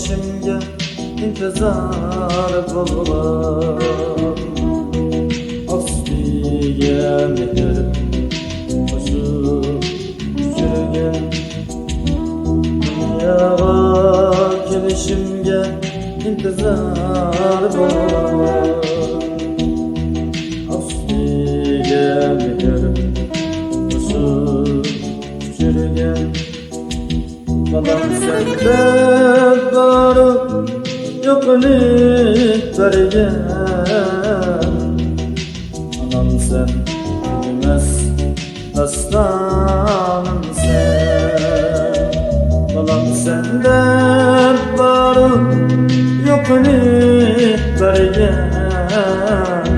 kelishimga intizor bo'lib ostiga mehr qo'shib yurgan dunyoga kelishimga intizor bo'lib ostiga mehr qo'shib yurgan balam sende borib yo'qlik bergan anam sen bilmez dastanım sen balam sende borib yo'qlik bergan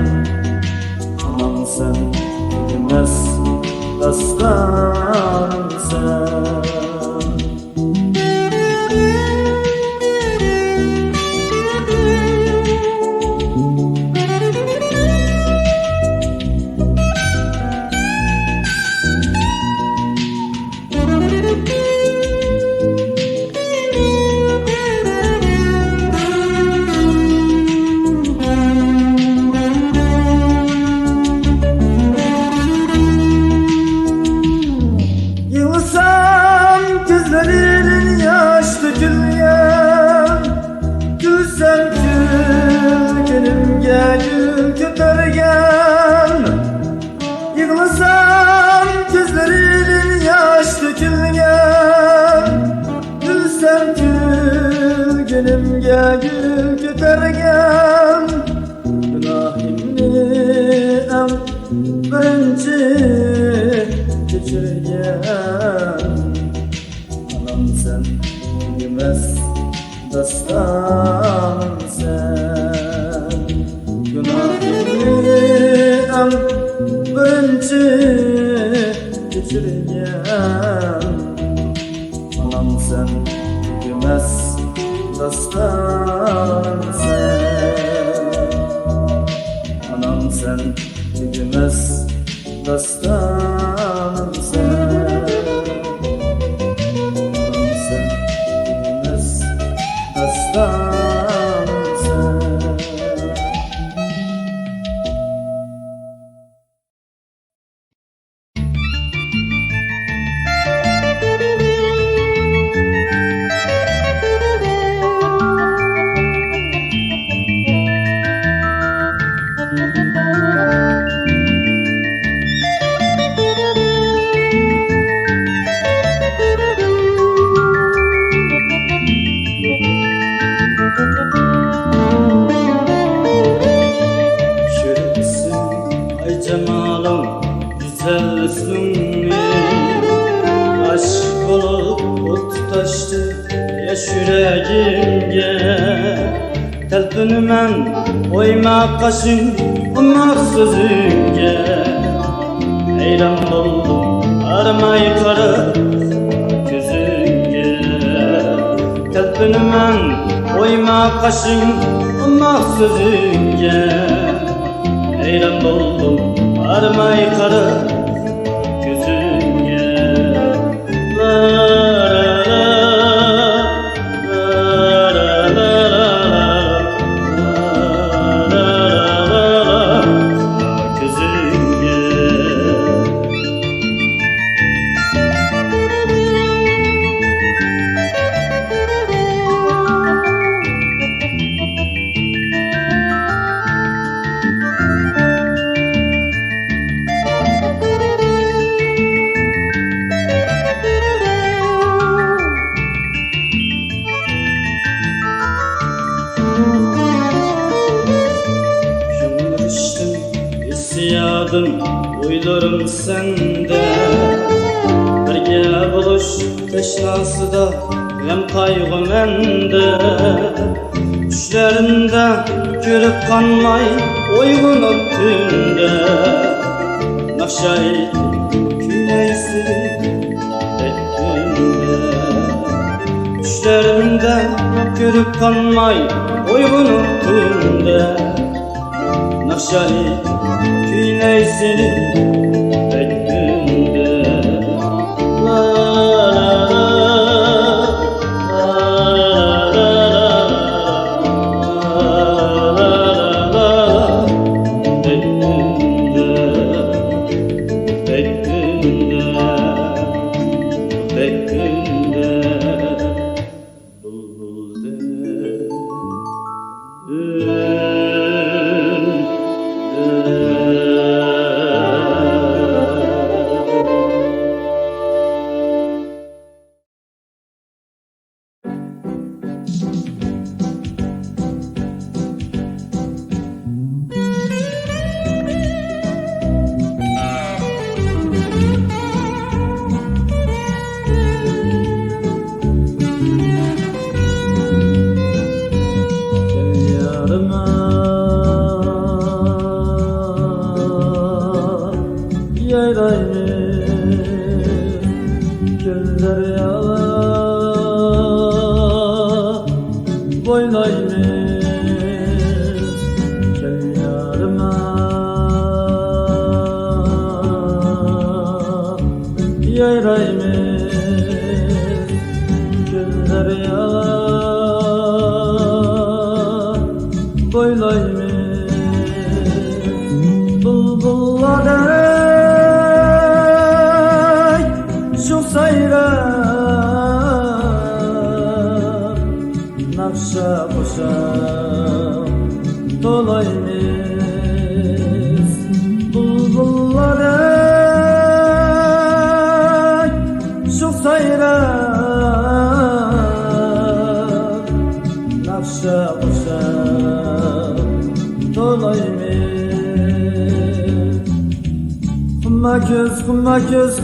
anam sen bilmez dastanım sen gül kötergen günahimni en birinci geçirgen anam sen bilmez dastanım sen günahimni en birinci geçirgen anam sen bilmez dastan sen anam sen bilmez dastan sen anam sen bilmez dastan sen Telpinmen oymak kaşın umar sözünge Eyran oldum armay kara gözünge Telpinmen oymak kaşın umar sözünge Eyran oldum armay kara gözünge La Uylarım sende Birge buluş teşnası da Hem kaygı mende Düşlerinde körüp kanmay Uygunup tünde Naxşayı küleysi Ettiğinde Düşlerinde körüp kanmay Uygunup tünde Naxşayı Güneysini bekliğinde La la la la la la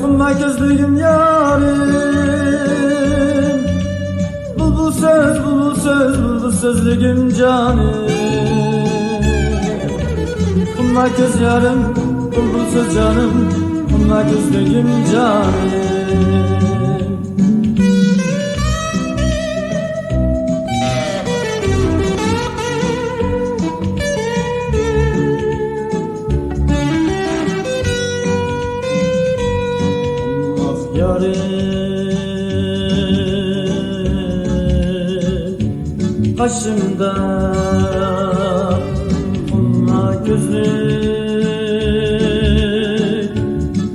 Kumma gözlüğüm yarim, bulbul sözlüğüm canım. Kumma göz yarım, bulbul söz canım, kumma gözlüğüm canım. Başımda kumma gözlük,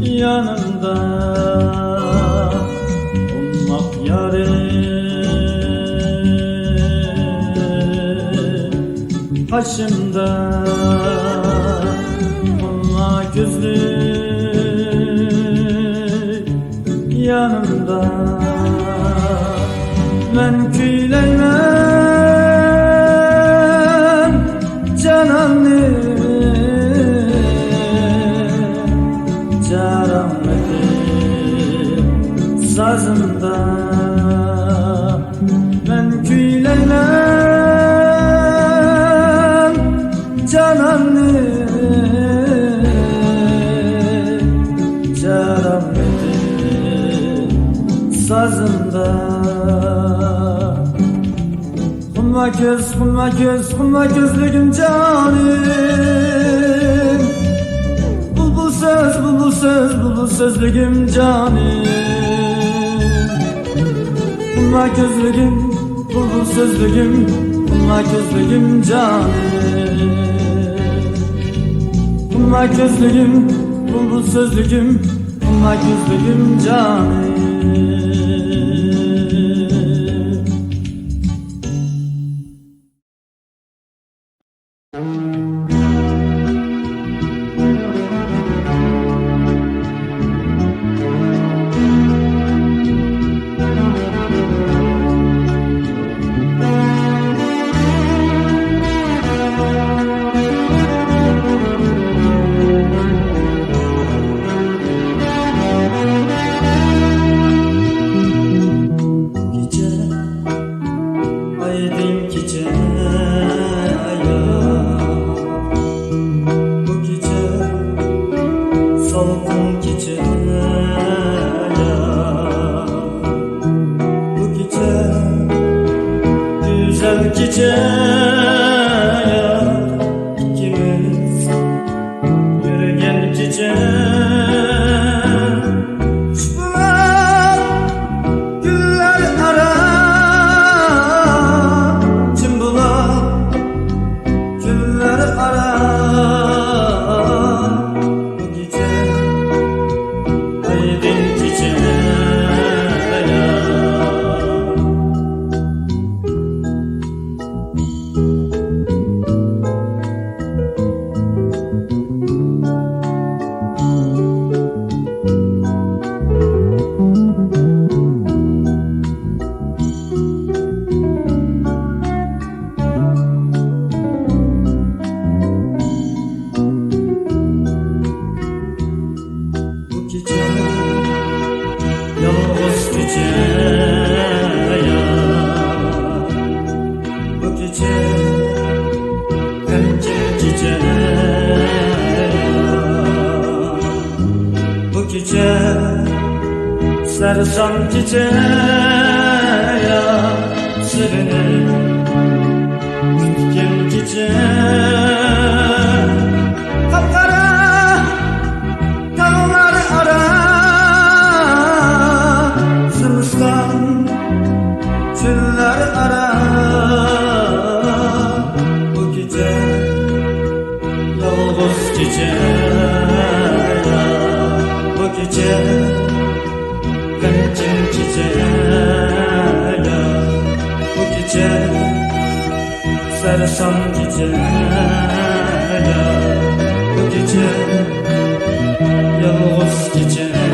yanımda ummak yarim. Başımda kumma gözlük, yanımda ben küyleymen sazımda ben küyleyem cananı carameti sazımda. Kumma gözlüğüm canım, bulbul sözlüğüm canım. Kumma gözlüğüm, bulbul sözlüğüm, kumma gözlüğüm canım. Kumma gözlüğüm, bulbul sözlüğüm, kumma gözlüğüm canım. Sersem çiçeğe sürünür Kütken çiçeğe Kapkara dağlar ara Zımıstan çöller ara Bu gece yalnız gece Bu gece Kancın çiçeğe Bu gece Sersem çiçeğe Bu gece Yalnız çiçeğe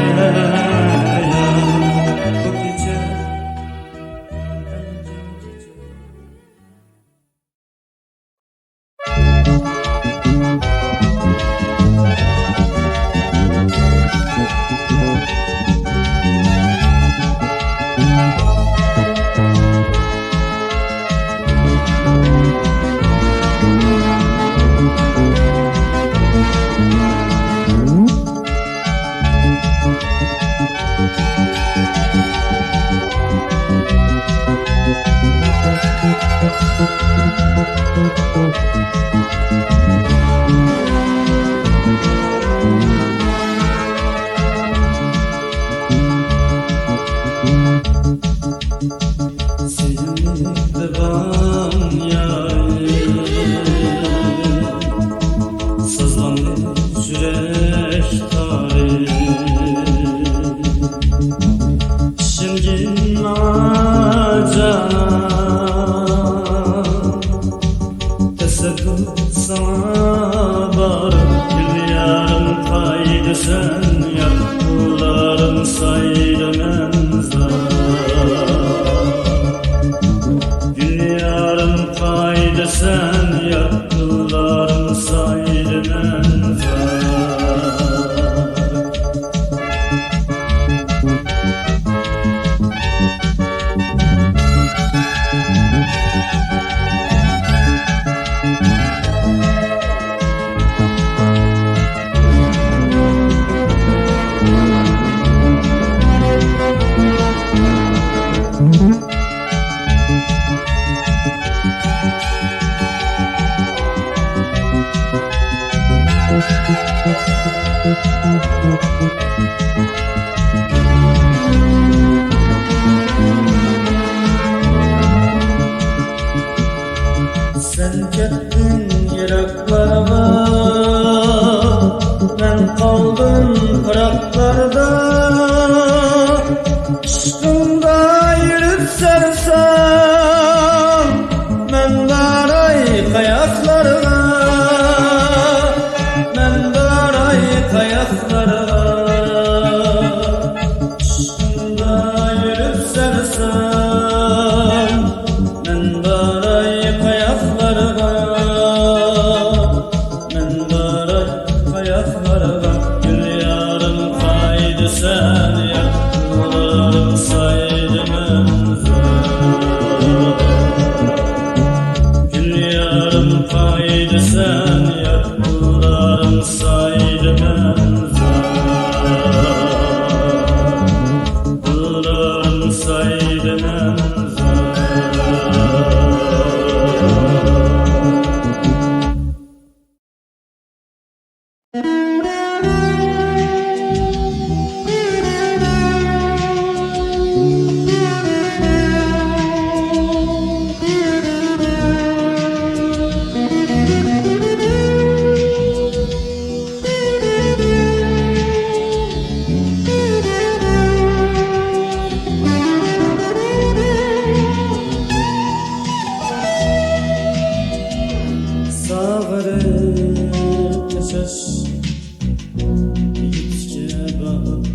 Bu gece Kancın çiçeğe Sen kettin yiraklarga Ben kaldım kıraklarda Aşkımda yürüp sersem Ben daray kayaklarga Ben daray kayaklarga Aşkımda yürüp sersem Ben daray kayaklarga Men daray kayaklarga Gül yarım kaydı sen yaklarım saydı menzer Gül yarım kaydı sen yaklarım saydı menzer Yaklarım saydı menzer Sağırıp yaşaş Yigitke bak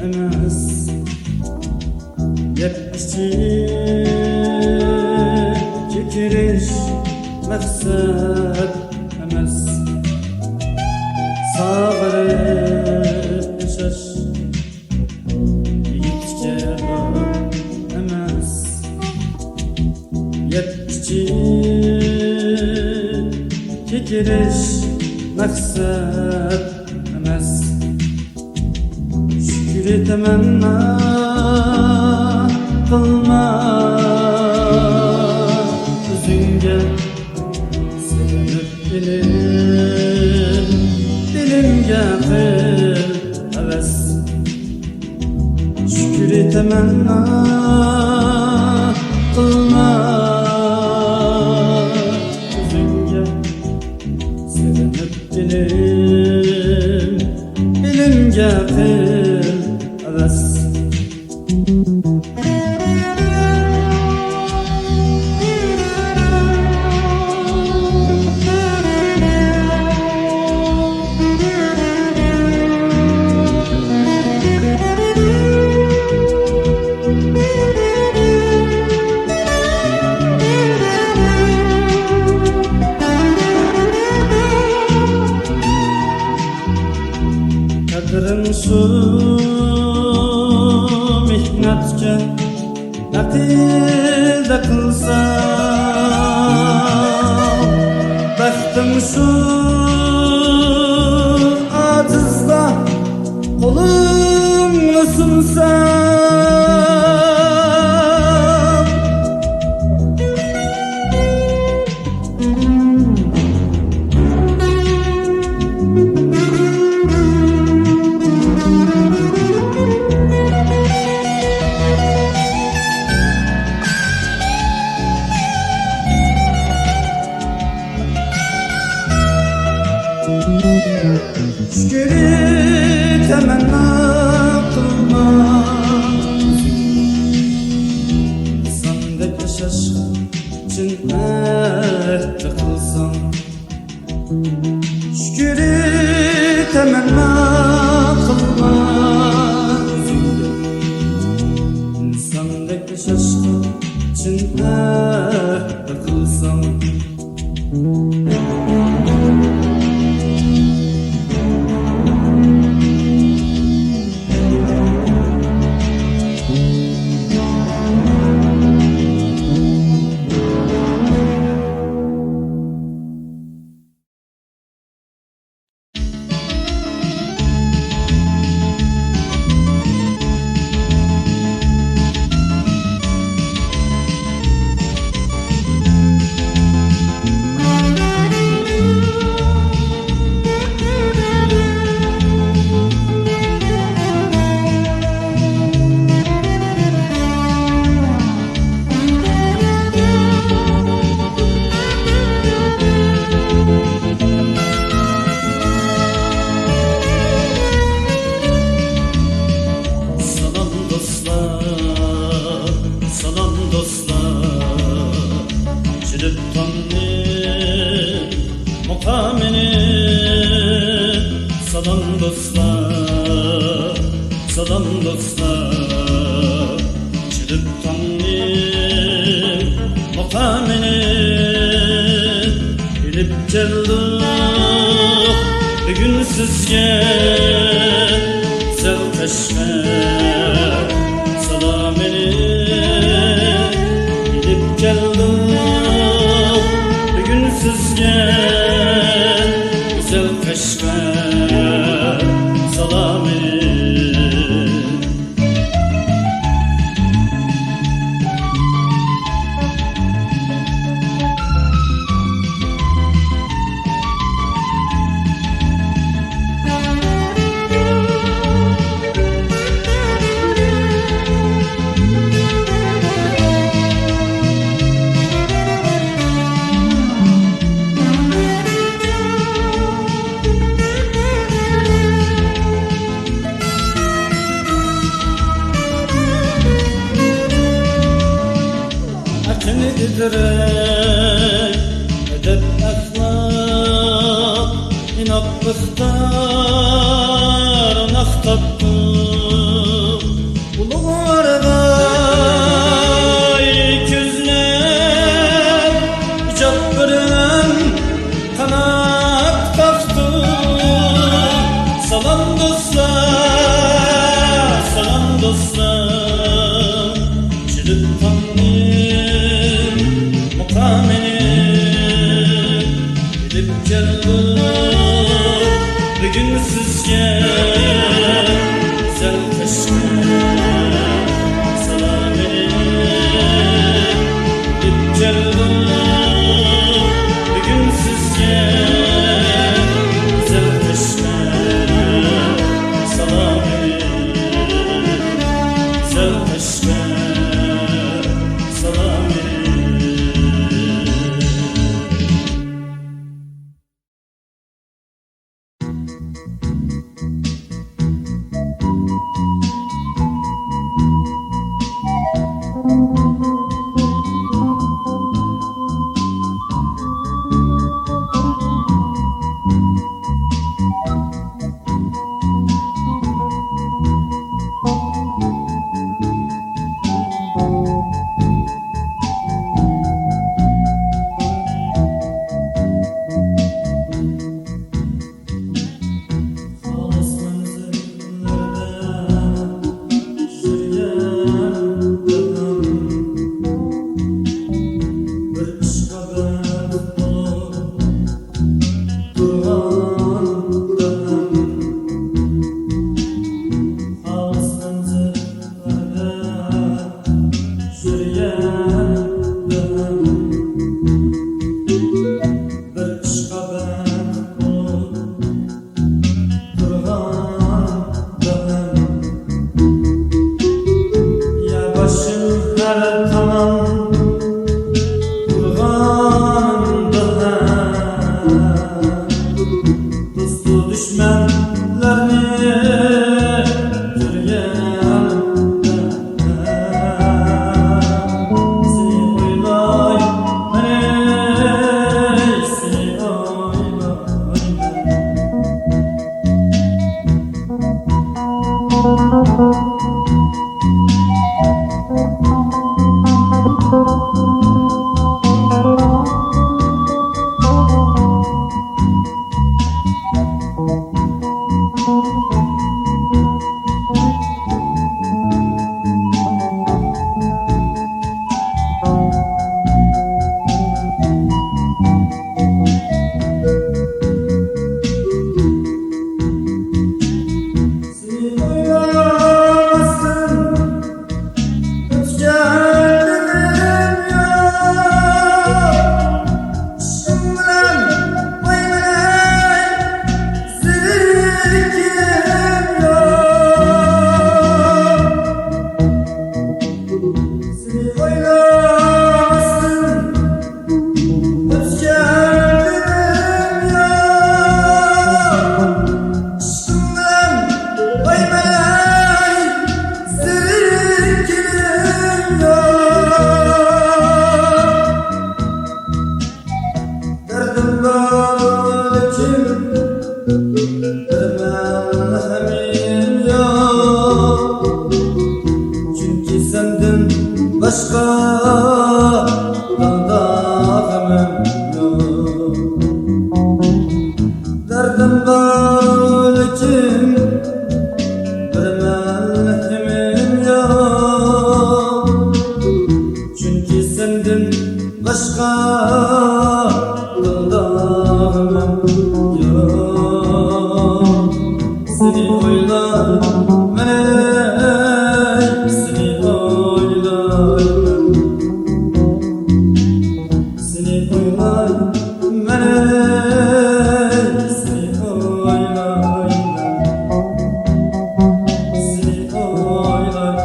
emas Yetkiçi kekiriş Maksat emas Sağırıp yaşaş Yigitke bak emas Yetkiçi kekiriş maksat emas şükür etemenna kılma özünge sevinip dilimge kıl heves şükür etemenna kılma özünge sevinip dilimge kıl heves Kadrim şu mihnatke nakilde kılsam Baktım şu acizda kolumla sunsam Şükürü temenna kılma İnsandaki şaşkın için ehdi kılsam Şükürü temenna kılma İnsandaki şaşkın için ehdi kılsam Salam dostlar, çürüp tanrı mukamini Salam dostlar, çürüp tanrı mukamini Bilip geldik bugün sizge Güzel Qeshqer salamini Bilip geldik bugün sizge Güzel Qeshqer salamini Direk, edep, ahlak, inatlıklar, naktattı Uluğlarda ikizler, icap veren kanat taktı Salam dostlar, çürüp tanrı Bilip geldik bugün sizge Güzel dildağımın yok. Seni oylarım ey, seni oylarım, seni oylarım ey, seni oylarım, seni oylarım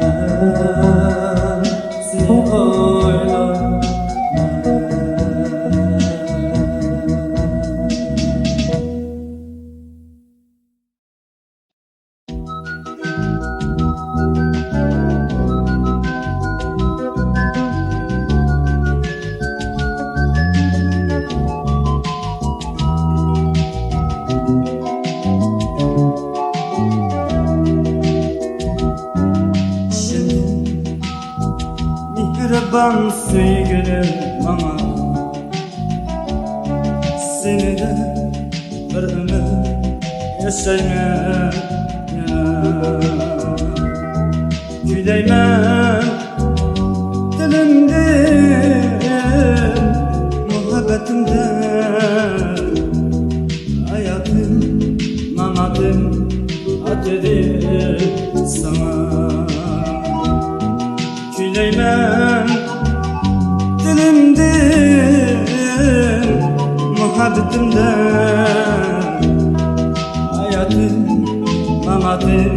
ey, seni oylarım. Mihriban söygenim bana, seni de bir ömür yaşayman Güyleymen dilimden, muhabbetimden, hayatım, mamadım, atedim sana. Güyleymen dilimden, muhabbetimden, hayatım, mamadım,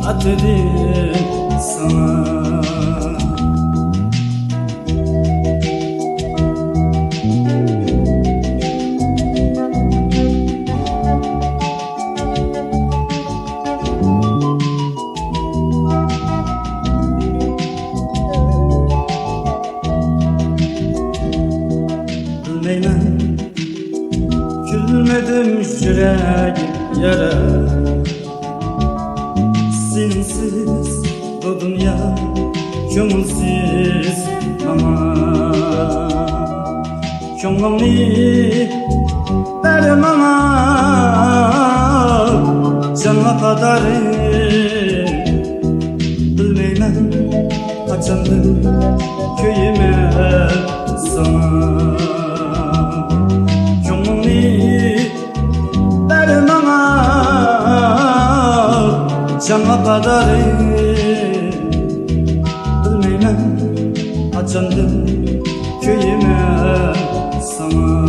atedim sana. Gülmedim yüreğim yere, sensiz bu dünya köngülsiz ama. Köngülni ver bana, canla kadarı bilmeymen kaçandır köyüme sana. Canla kadarı bilmeymen kaçandım köyüme sana.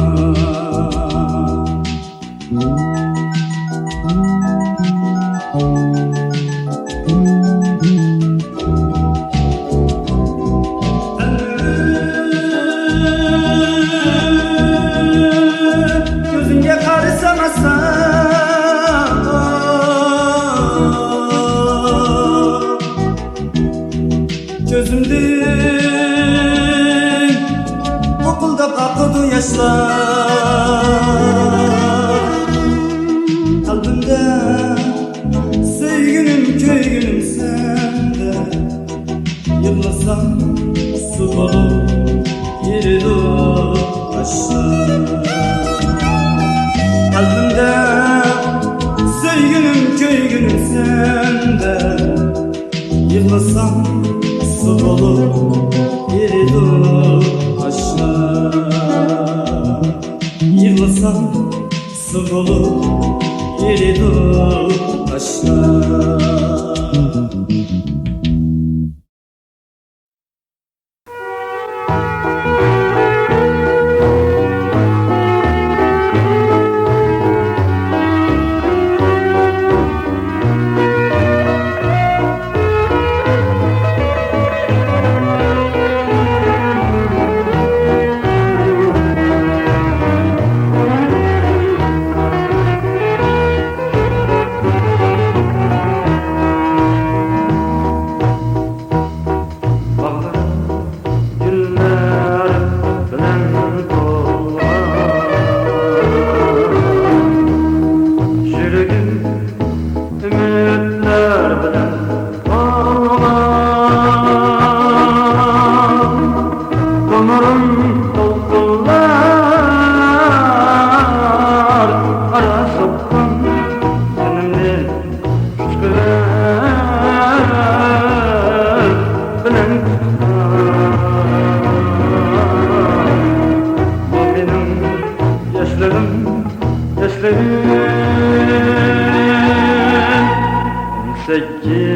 Gözünge karışamazsan gözümden okulda kakıdı yaşlar. Kalbimde sevginim köygünüm sende, yıkılsam su dolu yeridu taşlar. Kalbimde sevginim köygünüm sende, yıkılsam su dolu yeridu taşlar. Yıkılsam su dolu yeridu taşlar. sakkiz